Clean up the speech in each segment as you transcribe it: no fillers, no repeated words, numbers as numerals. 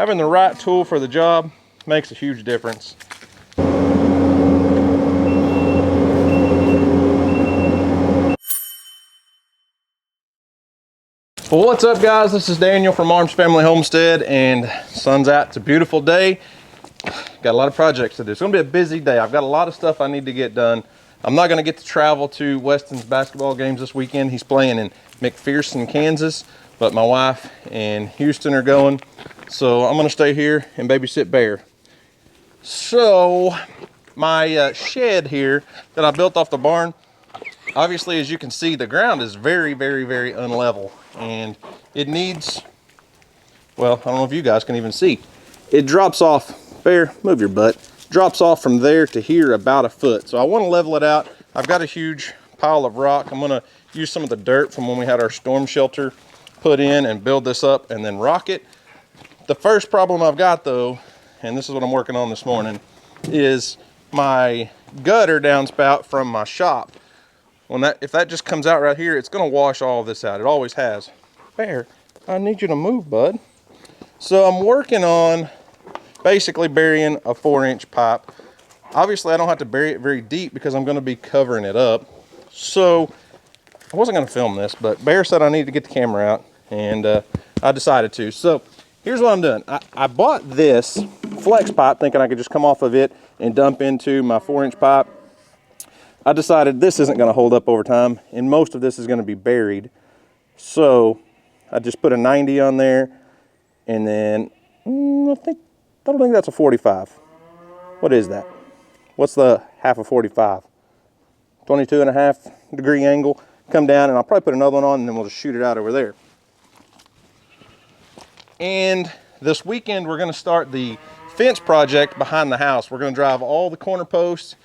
having the right tool for the job makes a huge difference. Well, what's up guys? This is Daniel from Arms Family Homestead, and sun's out. It's a beautiful day. Got a lot of projects to do. It's gonna be a busy day. I've got a lot of stuff I need to get done. I'm not gonna get to travel to Weston's basketball games this weekend. He's playing in McPherson, Kansas, but my wife and Houston are going. So I'm gonna stay here and babysit Bear. So my shed here that I built off the barn, obviously, as you can see, the ground is very, very, very unlevel, and it needs, well, I don't know if you guys can even see. It drops off, Bear, move your butt, drops off from there to here about a foot. So I want to level it out. I've got a huge pile of rock. I'm going to use some of the dirt from when we had our storm shelter put in and build this up and then rock it. The first problem I've got though, and this is what I'm working on this morning, is my gutter downspout from my shop. If that just comes out right here, it's gonna wash all of this out. It always has. Bear, I need you to move, bud. So I'm working on basically burying a 4-inch pipe. Obviously, I don't have to bury it very deep because I'm gonna be covering it up. So I wasn't gonna film this, but Bear said I needed to get the camera out, and I decided to. So here's what I'm doing. I bought this flex pipe thinking I could just come off of it and dump into my 4-inch pipe. I decided this isn't going to hold up over time, and most of this is going to be buried. So I just put a 90 on there, and then I don't think that's a 45. What is that? What's the half of 45? 22.5 degree angle. Come down, and I'll probably put another one on, and then we'll just shoot it out over there. And this weekend we're going to start the fence project behind the house. We're going to drive all the corner posts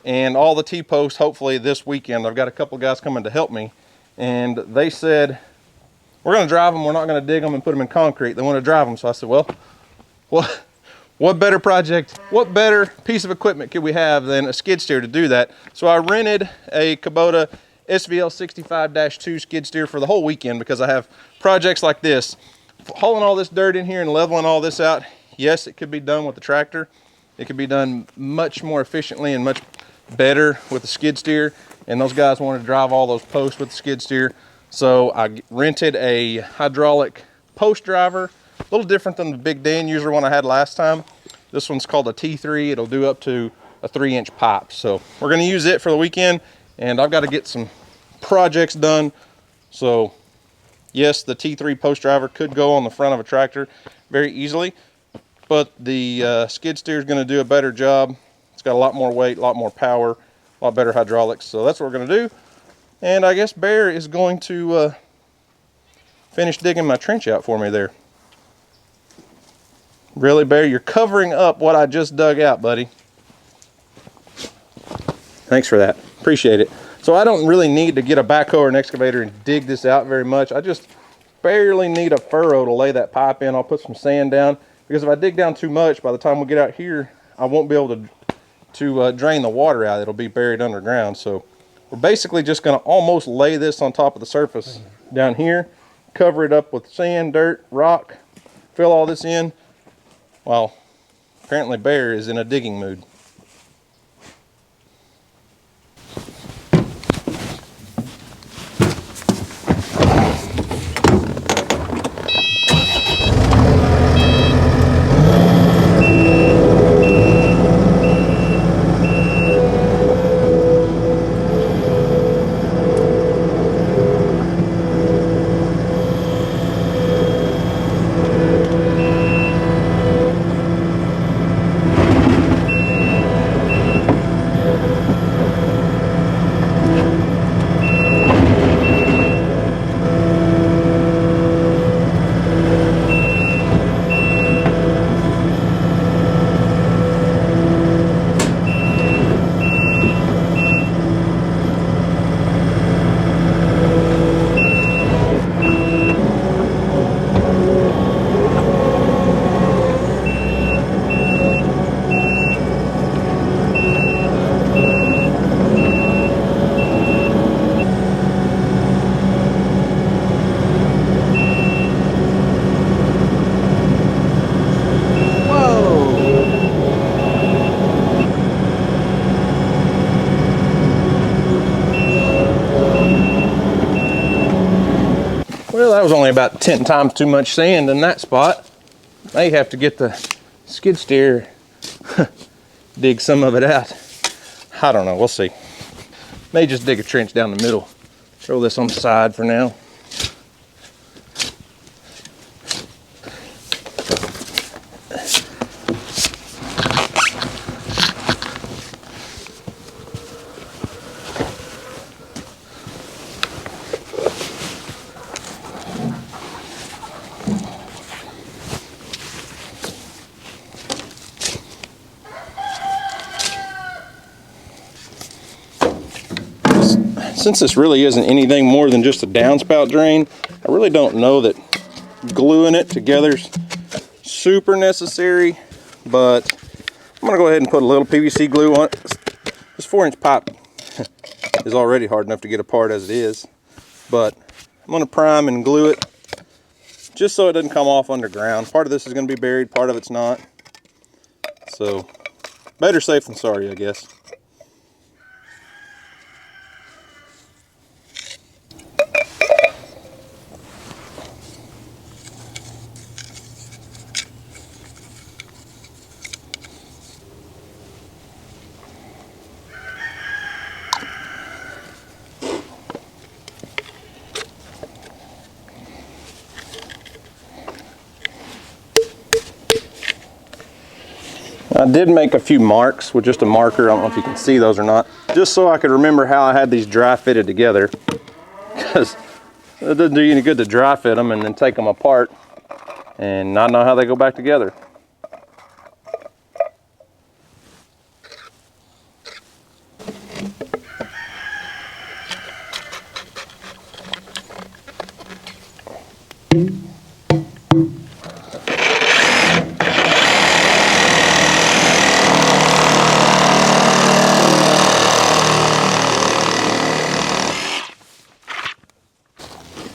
and all the T-posts hopefully this weekend. I've got a couple guys coming to help me, and they said, we're gonna drive them, we're not gonna dig them and put them in concrete. They want to drive them. So I said, well, what better project, what better piece of equipment could we have than a skid steer to do that? So I rented a Kubota SVL 65-2 skid steer for the whole weekend because I have projects like this. Hauling all this dirt in here and leveling all this out, yes, it could be done with the tractor. It could be done much more efficiently and much better with the skid steer, and those guys wanted to drive all those posts with the skid steer. So I rented a hydraulic post driver, a little different than the Big Dan user one I had last time. This one's called a T3. It'll do up to a 3-inch pipe. So we're going to use it for the weekend, and I've got to get some projects done. So yes, the T3 post driver could go on the front of a tractor very easily, but the skid steer is going to do a better job. It's got a lot more weight, a lot more power, a lot better hydraulics. So that's what we're going to do. And I guess Bear is going to finish digging my trench out for me there. Really, Bear? You're covering up what I just dug out, buddy. Thanks for that. Appreciate it. So I don't really need to get a backhoe or an excavator and dig this out very much. I just barely need a furrow to lay that pipe in. I'll put some sand down, because if I dig down too much, by the time we get out here, I won't be able to drain the water out. It'll be buried underground. So we're basically just going to almost lay this on top of the surface down here, cover it up with sand, dirt, rock, fill all this in. Well, apparently Bear is in a digging mood. only about 10 times too much sand in that spot. May have to get the skid steer, dig some of it out. I don't know, we'll see. May just dig a trench down the middle. Throw this on the side for now. Since this really isn't anything more than just a downspout drain, I really don't know that gluing it together is super necessary, but I'm gonna go ahead and put a little PVC glue on it. This 4-inch pipe is already hard enough to get apart as it is, but I'm gonna prime and glue it just so it doesn't come off underground. Part of this is gonna be buried, part of it's not. So better safe than sorry, I guess. I did make a few marks with just a marker. I don't know if you can see those or not, just so I could remember how I had these dry fitted together, because it doesn't do you any good to dry fit them and then take them apart and not know how they go back together.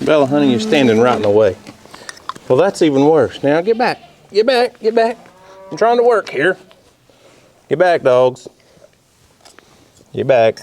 Bella, honey, you're standing right in the way. Well, that's even worse. Now get back, get back, get back. I'm trying to work here. Get back, dogs. Get back.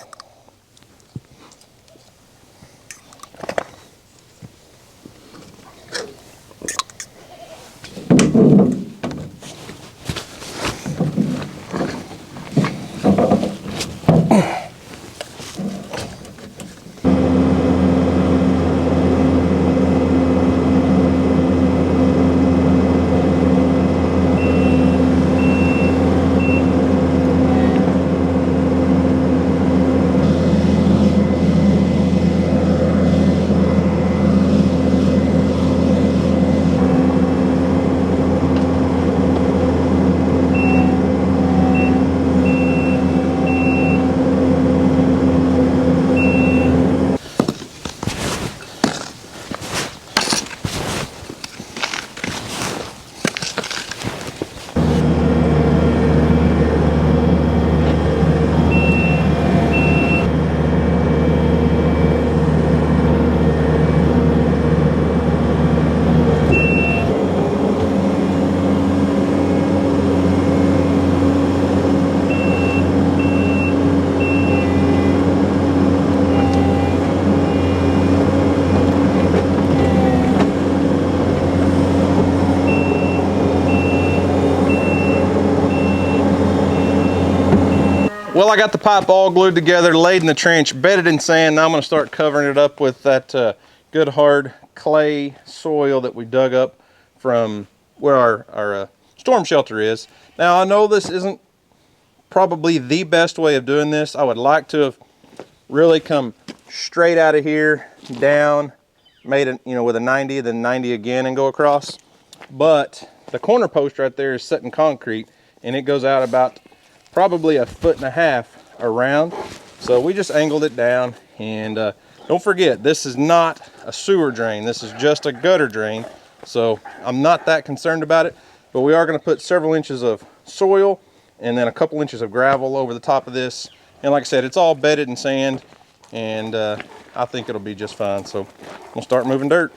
Well, I got the pipe all glued together, laid in the trench, bedded in sand. Now I'm going to start covering it up with that good hard clay soil that we dug up from where our storm shelter is. Now I know this isn't probably the best way of doing this. I would like to have really come straight out of here, down, made it, you know, with a 90, then 90 again and go across. But the corner post right there is set in concrete and it goes out about probably 1.5 feet around. So we just angled it down, and don't forget, this is not a sewer drain. This is just a gutter drain. So I'm not that concerned about it, but we are going to put several inches of soil and then a couple inches of gravel over the top of this. And like I said, it's all bedded in sand, and I think it'll be just fine. So we'll start moving dirt.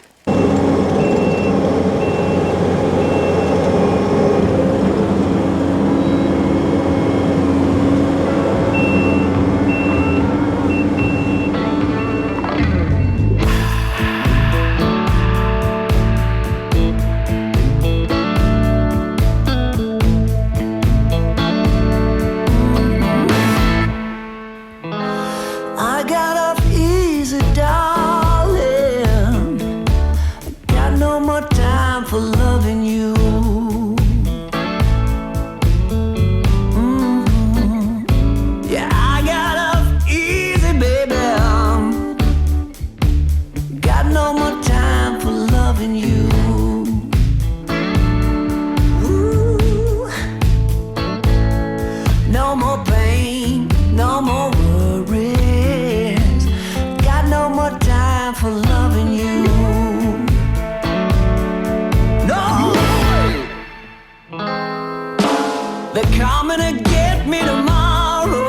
They're coming to get me tomorrow.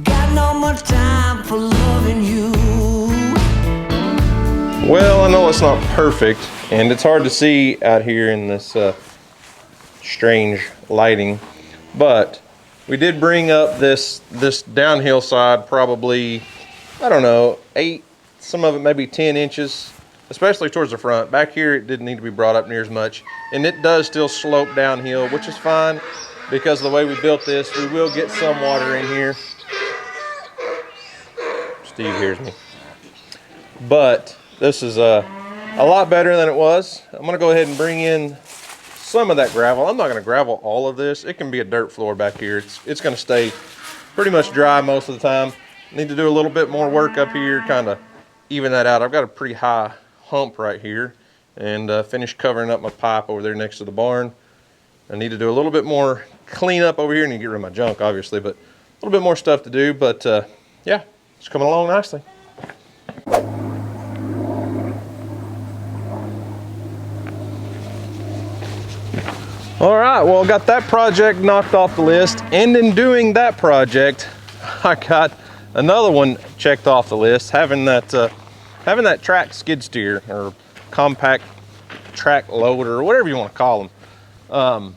Got no more time for loving you. Well, I know it's not perfect, and it's hard to see out here in this strange lighting, but we did bring up this downhill side probably, I don't know, 8, some of it maybe 10 inches, especially towards the front. Back here it didn't need to be brought up near as much, and it does still slope downhill, which is fine because of the way we built this. We will get some water in here. Steve hears me. But this is a lot better than it was. I'm gonna go ahead and bring in some of that gravel. I'm not gonna gravel all of this. It can be a dirt floor back here. It's gonna stay pretty much dry most of the time. Need to do a little bit more work up here, kind of even that out. I've got a pretty high hump right here, and finish covering up my pipe over there next to the barn. I need to do a little bit more cleanup over here. I need to get rid of my junk, obviously, but a little bit more stuff to do. But yeah, it's coming along nicely. All right, well, got that project knocked off the list, and in doing that project, I got another one checked off the list. Having that track skid steer or compact track loader or whatever you want to call them.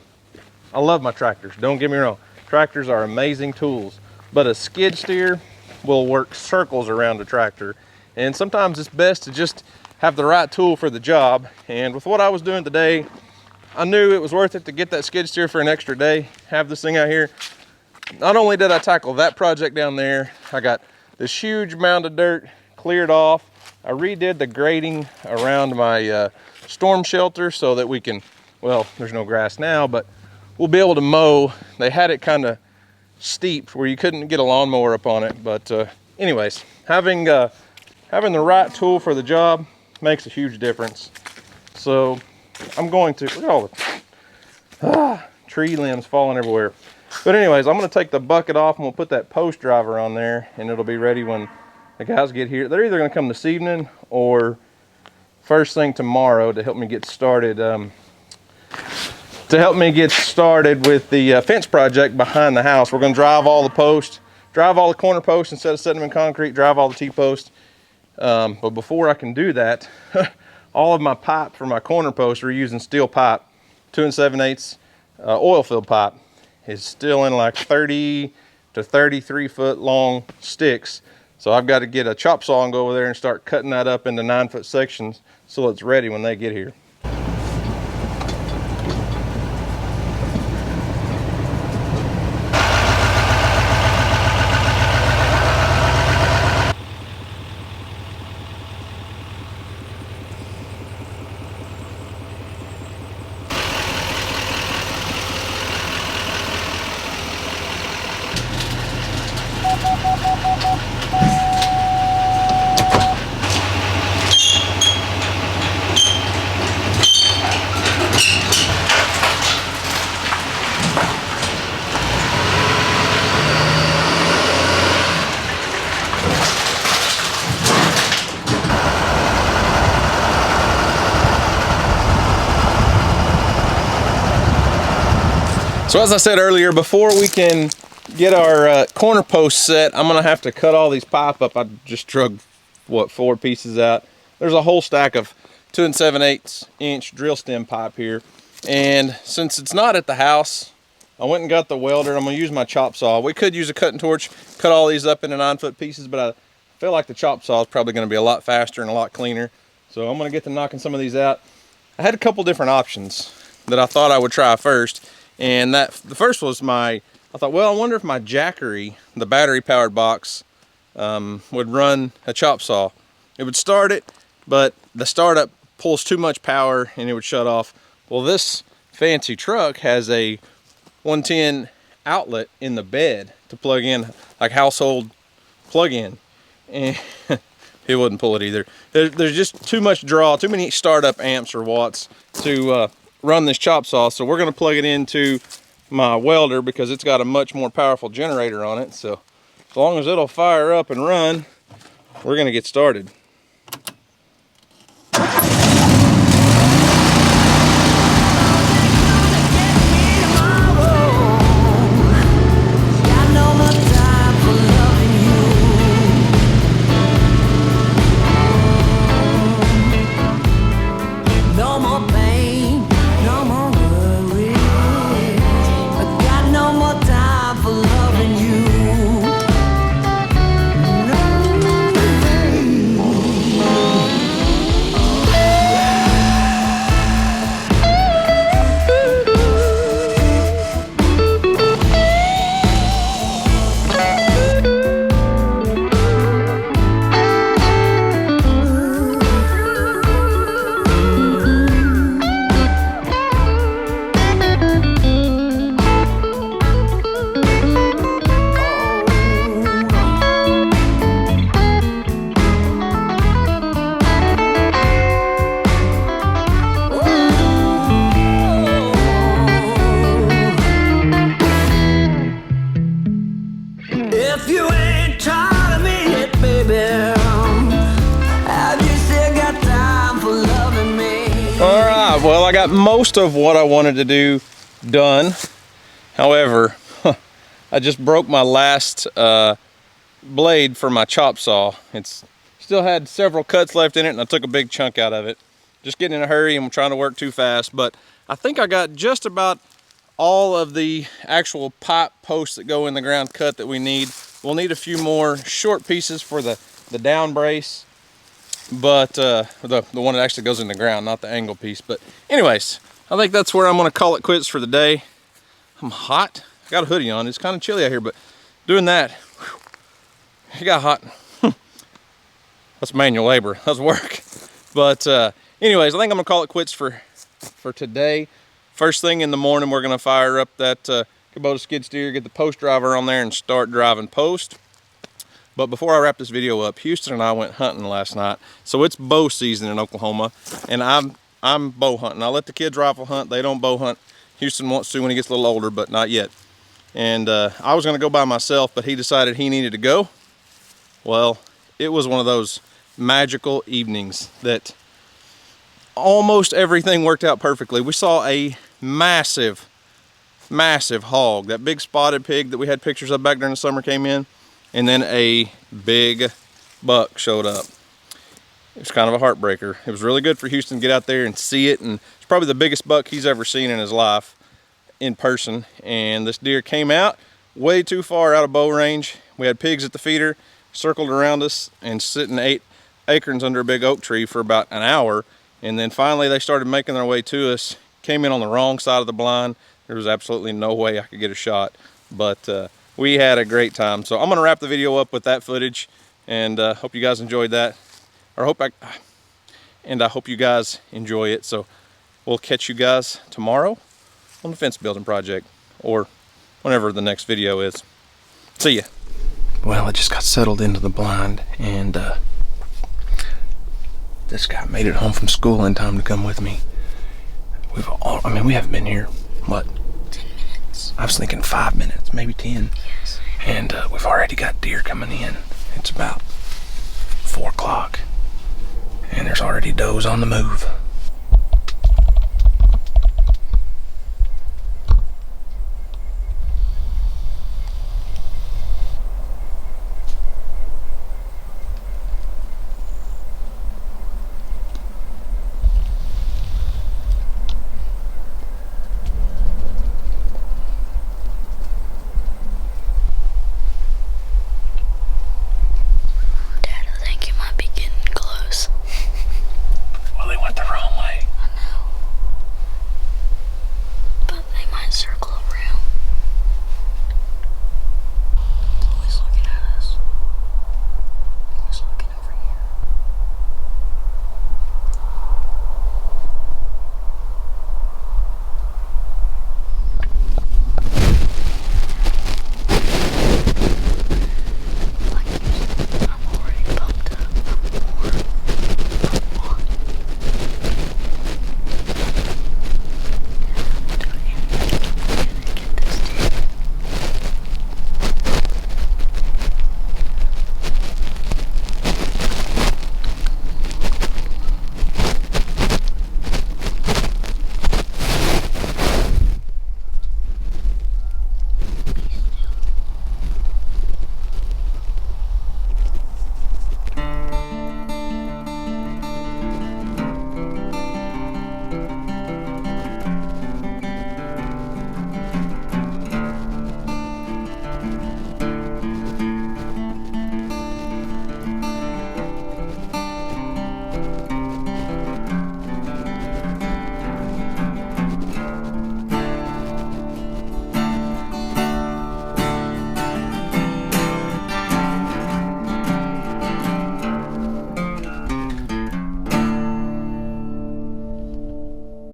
I love my tractors. Don't get me wrong. Tractors are amazing tools, but a skid steer will work circles around a tractor, and sometimes it's best to just have the right tool for the job. And with what I was doing today, I knew it was worth it to get that skid steer for an extra day, have this thing out here. Not only did I tackle that project down there, I got this huge mound of dirt cleared off. I redid the grading around my storm shelter so that we can, well, there's no grass now, but we'll be able to mow. They had it kind of steep where you couldn't get a lawnmower up on it. But anyways, having the right tool for the job makes a huge difference. So I'm going to, look at all the tree limbs falling everywhere. But anyways, I'm going to take the bucket off and we'll put that post driver on there, and it'll be ready when the guys get here. They're either going to come this evening or first thing tomorrow to help me get started. With the fence project behind the house. We're going to drive all the posts, drive all the corner posts instead of setting them in concrete, drive all the T-posts. But before I can do that, all of my pipe for my corner posts are using steel pipe, 2 7/8 oil filled pipe. It's still in like 30 to 33 foot long sticks. So I've got to get a chop saw and go over there and start cutting that up into 9-foot sections so it's ready when they get here. So as I said earlier, before we can get our corner post set, I'm gonna have to cut all these pipe up. I just drug, what, 4 pieces out. There's a whole stack of 2 7/8 inch drill stem pipe here. And since it's not at the house, I went and got the welder. I'm gonna use my chop saw. We could use a cutting torch, cut all these up into 9-foot pieces, but I feel like the chop saw is probably gonna be a lot faster and a lot cleaner. So I'm gonna get to knocking some of these out. I had a couple different options that I thought I would try first. And the first was I thought, well, I wonder if my Jackery, the battery powered box, would run a chop saw. It would start it, but the startup pulls too much power and it would shut off. Well, this fancy truck has a 110 outlet in the bed to plug in, like household plug-in, and it wouldn't pull it either. There's just too much draw, too many startup amps or watts to run this chop saw. So we're going to plug it into my welder because it's got a much more powerful generator on it. So as long as it'll fire up and run, we're going to get started. got most of what I wanted to do done. However, I just broke my last blade for my chop saw. It's still had several cuts left in it, and I took a big chunk out of it. Just getting in a hurry, and I'm trying to work too fast, but I think I got just about all of the actual pipe posts that go in the ground cut that we need. We'll need a few more short pieces for the down brace, but the one that actually goes in the ground, not the angle piece. But anyways, I think that's where I'm gonna call it quits for the day. I'm hot. I got a hoodie on. It's kind of chilly out here, but doing that, whew, it got hot. That's manual labor. That's work. But anyways, I think I'm gonna call it quits for today. First thing in the morning, we're gonna fire up that Kubota skid steer, get the post driver on there, and start driving post. But before I wrap this video up, Houston and I went hunting last night. So it's bow season in Oklahoma, and I'm bow hunting. I let the kids rifle hunt. They don't bow hunt. Houston wants to when he gets a little older, but not yet. And I was gonna go by myself, but he decided he needed to go. Well, it was one of those magical evenings that almost everything worked out perfectly. We saw a massive hog. That big spotted pig that we had pictures of back during the summer came in, and then a big buck showed up. It was kind of a heartbreaker. It was really good for Houston to get out there and see it, and it's probably the biggest buck he's ever seen in his life in person. And this deer came out way too far out of bow range. We had pigs at the feeder, circled around us, and sitting 8 acorns under a big oak tree for about an hour. And then finally they started making their way to us, came in on the wrong side of the blind. There was absolutely no way I could get a shot, but we had a great time. So I'm gonna wrap the video up with that footage, and hope you guys enjoyed that. I hope you guys enjoy it. So we'll catch you guys tomorrow on the fence building project, or whenever the next video is. See ya. Well, I just got settled into the blind, and this guy made it home from school in time to come with me. We haven't been here, what? 10 minutes. I was thinking 5 minutes, maybe 10. Yes. And we've already got deer coming in. It's about 4 o'clock, and there's already does on the move.